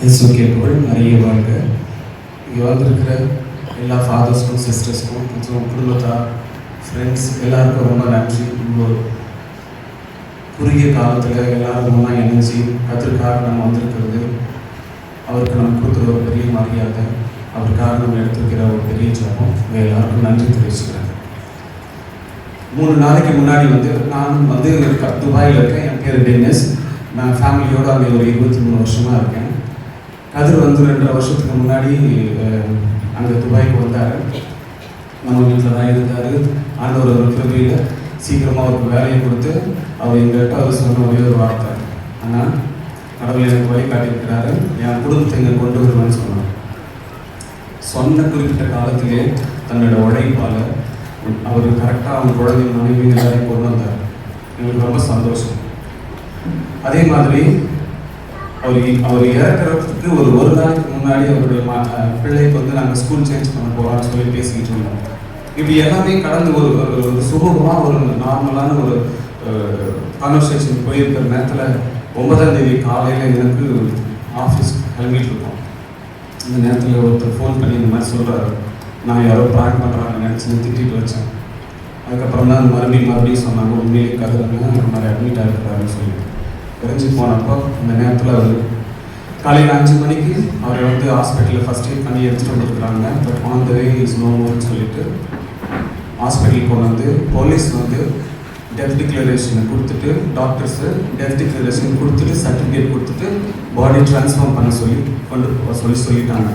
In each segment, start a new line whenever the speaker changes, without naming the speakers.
இயேசுவுக்கே நிறைய வாழ்க. இங்கே வந்திருக்கிற எல்லா ஃபாதர்ஸ்க்கும் சிஸ்டர்ஸ்க்கும் மற்றும் குடும்பத்தார் ஃப்ரெண்ட்ஸ் எல்லாருக்கும் ரொம்ப நன்றி. இவ்வளோ குறுகிய காலத்தில் எல்லாரும் ஒன்றா இணைஞ்சி அதற்காக நம்ம வந்திருக்கிறது, அவருக்கு நம்ம கொடுக்குற ஒரு பெரிய மரியாதை, அவருக்காக நம்ம எடுத்துருக்கிற ஒரு பெரிய ஜபம். எல்லாருக்கும் நன்றி தெரிவிச்சுக்கிறேன். 3 நாளைக்கு முன்னாடி நான் துபாயில் இருக்கேன். என் பேர் டென்னிஸ். நான் ஃபேமிலியோடு அங்கே ஒரு 23 வருஷமாக இருக்கேன். கதிர் 2.5 வருஷத்துக்கு முன்னாடி அங்கே துபாய்க்கு வந்தார். நம்ம வீட்டில் தான் இருந்தார். ஆண்டவர் ஒரு கிருபையில் சீக்கிரமாக அவருக்கு வேலையை கொடுத்து அவர் எங்கள்கிட்ட அவர் சொன்ன ஒரே ஒரு வார்த்தை, ஆனால் கடவுள் எனக்கு வழிகாட்டியிருக்கிறாரு, என் குடும்பத்தை இங்கே கொண்டு வருவேன்னு சொன்னார். சொன்ன குறிப்பிட்ட காலத்திலே தன்னோட உழைப்பால் அவர் கரெக்டாக அவங்க குழந்தை மனைவி எல்லாரையும் கொண்டு வந்தார். எங்களுக்கு ரொம்ப சந்தோஷம். அதே மாதிரி அவர் இறக்கிறதுக்கு ஒரு நாளைக்கு முன்னாடி அவருடைய பிள்ளைக்கு நாங்கள் ஸ்கூல் சேஞ்ச் பண்ண போகிறோம்னு சொல்லி பேசிக்கிட்டு இருந்தோம். இப்படி எல்லாமே கடந்து ஒரு சுமூகமாக ஒரு நார்மலான ஒரு கான்வர்சேஷன் போயிருக்கிற நேரத்தில் 9ஆம் தேதி காலையில் எனக்கு ஆஃபீஸ் கிளம்பிட்டு இருக்கோம். இந்த நேரத்தில் ஒருத்தர் ஃபோன் பண்ணி இந்த மாதிரி சொல்கிறாரு, நான் யாரோ ப்ராங்க் பண்ணுறாங்க நினச்சி திட்டிட்டு வச்சேன். அதுக்கப்புறம் தான் மறுபடியும் சொன்னாங்க, உண்மையிலே கதிரங்க இந்த மாதிரி அட்மிட் ஆகிருக்கிறாருன்னு சொல்லி தெரிஞ்சு போனப்போ இந்த நேரத்தில் அவர் காலையில் 5 மணிக்கு அவரை ஹாஸ்பிட்டலில் ஃபஸ்ட் எய்ட் பண்ணி எடுத்துகிட்டு வந்துருக்குறாங்க. But on the way is no மோர்னு சொல்லிட்டு ஹாஸ்பிட்டலுக்கு கொண்டு போலீஸ் டெத் டிக்ளரேஷனை கொடுத்துட்டு, டாக்டர்ஸு டெத் டிக்ளரேஷன் கொடுத்துட்டு சர்டிஃபிகேட் கொடுத்துட்டு பாடி ட்ரான்ஸ்ஃபார்ம் பண்ண சொல்லிட்டாங்க.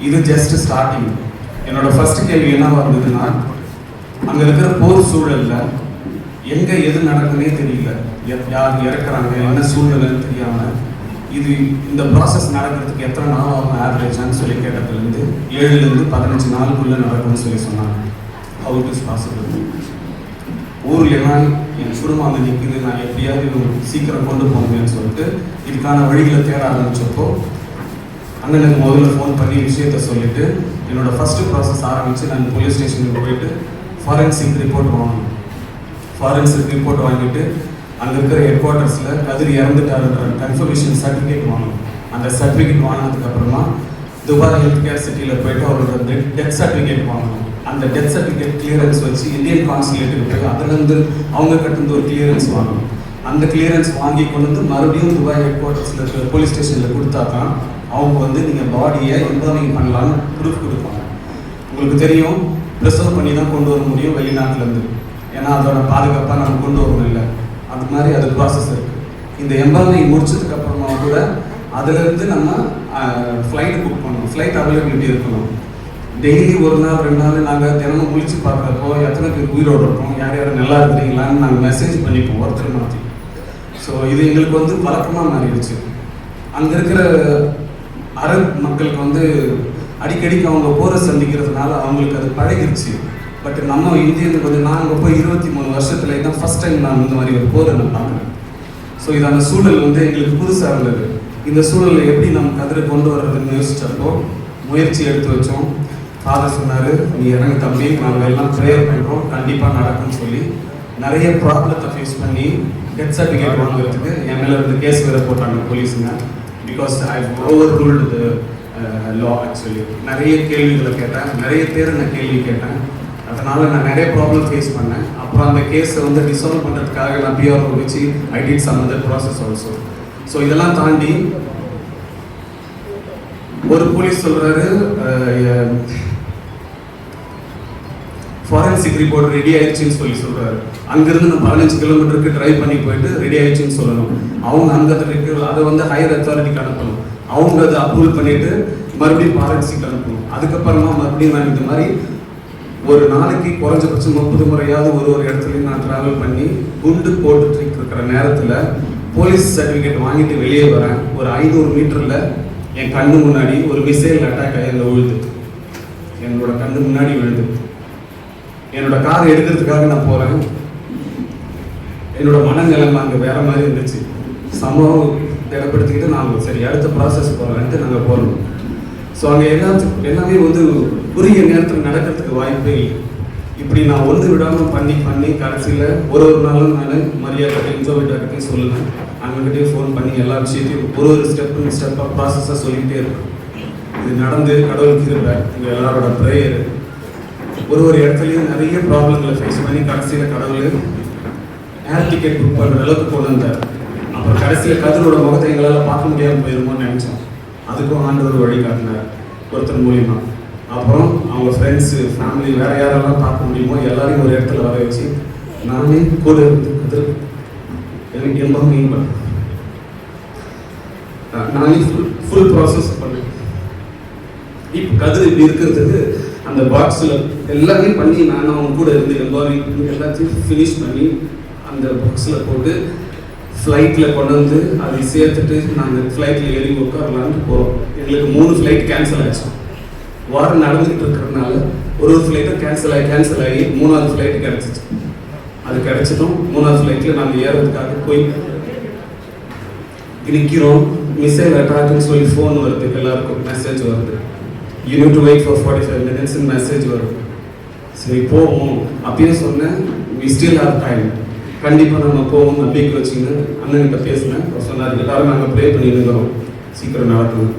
இது ஜஸ்ட் ஸ்டார்டிங். என்னோடய ஃபஸ்ட்டு கேள்வி என்னவாக இருந்ததுன்னா, அங்கே இருக்கிற போர் சூழலில் எங்கே எது நடக்குதுன்னே தெரியல, யார் இறக்குறாங்க, என்ன சூழ்நிலைன்னு தெரியாமல் இந்த ப்ராசஸ் நடக்கிறதுக்கு எத்தனை நாள் ஆகும் ஆவரேஜான்னு சொல்லி கேட்டதுலேருந்து 7லேருந்து 15 நாளுக்குள்ளே நடக்கும்னு சொல்லி சொன்னாங்க. How it is possible? ஊர்லாம் என் குடும்பம் அங்கே நிற்குது, நான் எப்படியாவது சீக்கிரம் கொண்டு போகணும்னு சொல்லிட்டு இதுக்கான வழிகளை தேட ஆரம்பித்தப்போ அண்ணனுக்கு முதல்ல ஃபோன் பண்ணி விஷயத்த சொல்லிவிட்டு என்னோடய ஃபஸ்ட்டு ப்ராசஸ் ஆரம்பித்து நான் போலீஸ் ஸ்டேஷனுக்கு போயிட்டு ஃபாரன்சிக் ரிப்போர்ட் வாங்கணும். ஃபாரன்சிக் ரிப்போர்ட் வாங்கிட்டு அங்கே இருக்கிற ஹெட் குவார்ட்டர்ஸில் கதிர் இறந்துட்டாருன்ற கன்ஃபர்மேஷன் சர்டிஃபிகேட் வாங்கணும். அந்த சர்டிஃபிகேட் வாங்கினதுக்கப்புறமா துபாய் ஹெல்த் கேர் சிட்டியில் போய்ட்டு அவரோட டெத் சர்டிஃபிகேட் வாங்கணும். அந்த டெத் சர்டிஃபிகேட் கிளியரன்ஸ் வச்சு இந்தியன் கான்சுலேட்டுக்கு போய் அதுலேருந்து அவங்க கட்டுந்து ஒரு கிளியரன்ஸ் வாங்கணும். அந்த கிளியரன்ஸ் வாங்கி கொண்டு மறுபடியும் துபாய் ஹெட் குவார்ட்டர்ஸில் இருக்கிற போலீஸ் ஸ்டேஷனில் கொடுத்தாக்கா அவங்க நீங்கள் பாடியை எம்பாமிங் பண்ணலான்னு ப்ரூஃப் கொடுப்பாங்க. உங்களுக்கு தெரியும், ப்ரிசர்வ் பண்ணி தான் கொண்டு வர முடியும் வெளிநாட்டிலேருந்து, ஏன்னா அதோட பாதுகாப்பாக நம்ம கொண்டு வரணும் இல்லை. அது மாதிரி அது ப்ராசஸ் இருக்குது. இந்த எம்பாமிங் முடிச்சதுக்கப்புறமா கூட அதுலேருந்து நம்ம ஃப்ளைட் புக் பண்ணணும், ஃப்ளைட் அவைலபிலிட்டி இருக்கணும். டெய்லி 1 நாள் 2 நாள் நாங்கள் தினமும் முழிச்சு பார்க்குறப்போ எத்தனை பேர் உயிரோடு இருக்கோம், யார் யாரும் நல்லா இருக்கிறீங்களான்னு நாங்கள் மெசேஜ் பண்ணிப்போம் ஒருத்தர் மாற்றி. ஸோ இது எங்களுக்கு பழக்கமாக மாறிடுச்சு. அங்கே இருக்கிற அரபு மக்களுக்கு அடிக்கடிக்கு அவங்க போரை சந்திக்கிறதுனால அவங்களுக்கு அது பழகிடுச்சு. பட் நம்ம இந்தியனுக்கு நான் அங்கே போய் 23 வருஷத்துல தான் ஃபஸ்ட் டைம் நான் இந்த மாதிரி ஒரு போரை நான் பார்க்குறேன். ஸோ இதான சூழல் எங்களுக்கு புதுசாக இருந்தது. இந்த சூழலில் எப்படி நம்ம கதிரை கொண்டு வர்றதுன்னு யோசிச்சப்போ முயற்சி எடுத்து வச்சோம். ஃபாதர் சொன்னார், நீ இறங்க தம்பி, நாங்கள் எல்லாம் ப்ரேயர் பண்ணுறோம், கண்டிப்பாக நடக்கும்னு சொல்லி நிறைய ப்ராப்ளத்தை ஃபேஸ் பண்ணி டெத் சர்டிஃபிகேட் வாங்குறதுக்கு என் மேலே கேஸ் வேறு போட்டாங்க போலீஸுங்க. Because I overruled law. Actually நிறைய கேள்விகளை கேட்டேன், நிறைய பேர் நான் கேள்வி கேட்டேன். அதனால் நான் நிறைய ப்ராப்ளம் ஃபேஸ் பண்ணேன். அப்புறம் அந்த கேஸை டிசால்வ் பண்ணுறதுக்காக நான் பிஆர்ஓ வச்சு I did some other process also. So இதெல்லாம் தாண்டி ஒரு போலீஸ் சொல்கிறாரு, ஃபாரன்சிக் ரிப்போர்ட் ரெடி ஆயிடுச்சுன்னு சொல்கிறாரு. அங்கேருந்து நான் 15 கிலோமீட்டருக்கு ட்ரைவ் பண்ணி போயிட்டு ரெடி ஆயிடுச்சுன்னு சொல்லணும். அவங்க அங்கே அதை ஹையர் அத்தாரிட்டிக்கு அனுப்பணும். அவங்க அதை அப்ரூவல் பண்ணிவிட்டு மறுபடியும் ஃபாரன்சிக் அனுப்பணும். அதுக்கப்புறமா மறுபடியும் நான் இந்த மாதிரி ஒரு நாளைக்கு குறைஞ்சபட்சம் 30 முறையாவது ஒரு இடத்துலையும் நான் ட்ராவல் பண்ணி குண்டு போட்டுட்டு இருக்கிற நேரத்தில் போலீஸ் சர்டிஃபிகேட் வாங்கிட்டு வெளியே வரேன். ஒரு 500 மீட்டரில் என் கண்ணு முன்னாடி ஒரு மிசைல் அட்டாக் ஆகி விழுது, என்னோட கண்ணு முன்னாடி விழுது. என்னோட கார் எடுக்கிறதுக்காக நான் போகிறேன். என்னோட மனநிலைமை அங்கே வேற மாதிரி இருந்துச்சு. சம்பவம் திடப்படுத்திக்கிட்டு நாங்கள் சரி அடுத்த ப்ராசஸ் போகிறேன்ட்டு நாங்கள் போகிறோம். ஸோ அங்கே எல்லாமே குறுகிய நேரத்தில் நடக்கிறதுக்கு வாய்ப்பே இல்லை. இப்படி நான் ஒன்று விடாமல் பண்ணி கடைசியில் ஒரு நாளும் நான் மரியாதைக்கிட்டையும் ஜோவிட்டாக்கிட்டையும் சொல்லுவேன், அவங்ககிட்டயும் ஃபோன் பண்ணி எல்லா விஷயத்தையும் ஒரு ஸ்டெப்பாக ப்ராசஸாக சொல்லிக்கிட்டே இருக்கேன். இது நடந்து கடவுளுக்கு இருப்ப உங்கள் எல்லாரோட ப்ரேயர். ஒரு இடத்துலையும் நிறைய ப்ராப்ளங்களை ஃபேஸ் பண்ணி கடைசியில் கடவுள் ஏர் டிக்கெட் புக் பண்ணுற அளவுக்கு கொண்டு வந்தார். அப்புறம் கடைசியில் கதிரோட முகத்தை எங்களால் பார்க்க முடியாமல் போயிருமோன்னு நினச்சோம். அதுக்கும் ஆண்டவர் வழி காட்டினார் ஒருத்தர் மூலிமா. அப்புறம் அவங்க ஃப்ரெண்ட்ஸு ஃபேமிலி வேறு யாரெல்லாம் பார்க்க முடியுமோ எல்லாரையும் ஒரு இடத்துல வர வச்சு நானே கூட இருந்து கதிர் எனக்கு எல்லாம் மீன் பண்ணேன். நானே ஃபுல் ப்ராசஸ் பண்ணேன். இப்போ கதிர் இப்படி இருக்கிறதுக்கு அந்த பாக்ஸில் எல்லாமே பண்ணி நான் அவங்க கூட இருந்து எல்லாத்தையும் ஃபினிஷ் பண்ணி அந்த பாக்ஸில் போட்டு ஃப்ளைட்டில் கொண்டு வந்து அதை சேர்த்துட்டு நாங்கள் ஃப்ளைட்டில் ஏறி உட்காரலான்ட்டு போகிறோம். எங்களுக்கு 3 ஃப்ளைட் கேன்சல் ஆச்சு. வாரம் நடந்துகிட்டு இருக்கிறதுனால ஒரு ஃப்ளைட்டும் கேன்சல் ஆகி 3வது ஃப்ளைட்டு கிடச்சிச்சு. அது கிடச்சிட்டோம். 3வது ஃப்ளைட்டில் நாங்கள் ஏறதுக்காக போய் நிற்கிறோம். மிஸ்ஸைல் அட்டாக்னு சொல்லி ஃபோன் வருது, எல்லாருக்கும் மெசேஜ் வருது. You need to wait for 45 மினிட்ஸ்ன்னு மெசேஜ் வருது. சரி போவோம். அப்பயே சொன்னேன் வி ஸ்டில் ஹேவ் டைம், கண்டிப்பாக நம்ம போவோம் நம்பிக்கை வச்சுங்க. அண்ணன்கிட்ட பேசினேன். அவர் சொன்னார் எல்லாரும் நாங்கள் ப்ரே பண்ணியிருக்கிறோம் சீக்கிரம் நடக்கணும்.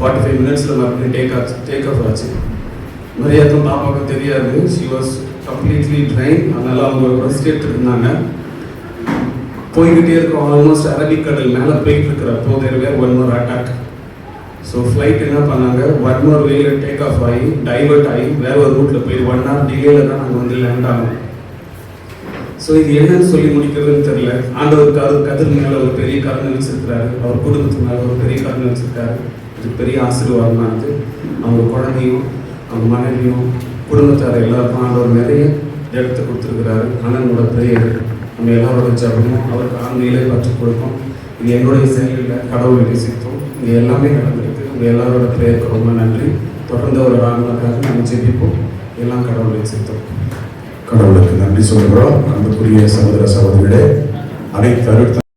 45 மினிட்ஸில் மறுபடியும் டேக் ஆஃப் ஆச்சு. மரியாதைக்கும் பாப்பாவுக்கும் தெரியாது. She was completely drain. அதனால் அவங்க ரெஸ்ட் எடுத்துட்டு இருந்தாங்க. போய்கிட்டே இருக்கோம். ஆல்மோஸ்ட் அரபிக் கடல் மேலே போயிட்டு இருக்கிறப்போ தேர் வேர் 1 more அட்டாக். ஸோ ஃப்ளைட் என்ன பண்ணாங்க, 1 more வேல டேக் ஆஃப் ஆகி டைவர்ட் ஆகி வேற ஒரு ரூட்டில் போய் 1 hour டிலேல தான் நாங்கள் வந்து லேண்ட் ஆனோம். ஸோ இது என்னன்னு சொல்லி முடிக்கிறதுன்னு தெரியல. ஆண்டவர் கதிர் மேலே ஒரு பெரிய கருணை வச்சிருக்கிறாரு. அவர் குடும்பத்து மேலே ஒரு பெரிய கருணை வச்சிருக்காரு. இது பெரிய ஆசீர்வாதமாக இருக்குது. அவங்க குழந்தையும் அவங்க மனைவியும் குடும்பத்தார் எல்லாருக்கும் ஆண்டவர் நிறைய இடத்தை கொடுத்துருக்கிறாரு. அண்ணனோட பிரேயர் நம்ம எல்லாரோட ஜபமும் அவருக்கு ஆண்மையிலே கற்றுக் கொடுக்கும். இது என்னுடைய செயலில் கடவுளுடைய சித்தம். இது எல்லாமே நடந்திருக்கு. உங்கள் எல்லாரோட பிரேயருக்கு ரொம்ப நன்றி. தொடர்ந்து ஒரு ஆண்மைக்காக நம்ம ஜெபிப்போம். எல்லாம் கடவுளுடைய சித்தம்.
கடவுளுக்கு நன்றி சொல்கிறோம். அன்புக்குரிய சகோதர சகோதரிகளே, அனைத்து